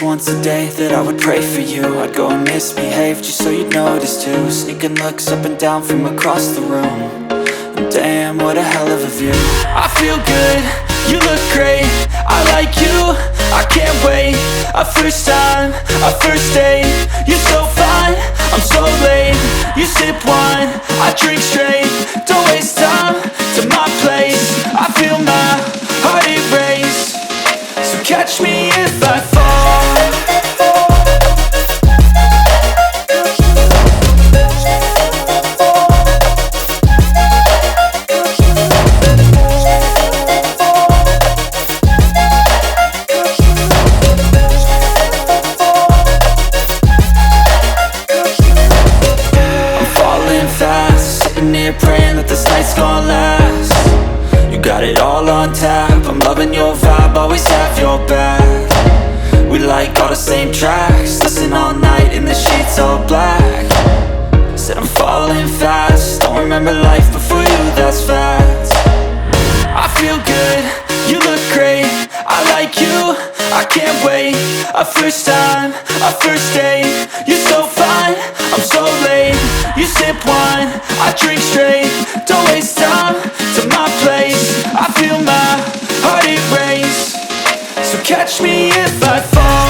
once a day that I would pray for you. I'd go and misbehave just so you'd notice too. Sneaking looks up and down from across the room. And damn, what a hell of a view. I feel good, you look great, I like you, I can't wait. A first time, a first date, you're so fine, I'm so late. You sip wine, I drink straight. Don't waste time to my place. I feel my heart erase. So catch me if I fall. Praying that this night's gonna last. You got it all on tap, I'm loving your vibe, always have your back. We like all the same tracks, listen all night in the sheets all black. Said I'm falling fast, don't remember life before you, that's fact. I feel good, you look great, I like you, I can't wait. A first time, a first date, you're so fine, I'm so late. You sip wine, I drink straight. Don't waste time to my place. I feel my heart erase. So catch me if I fall.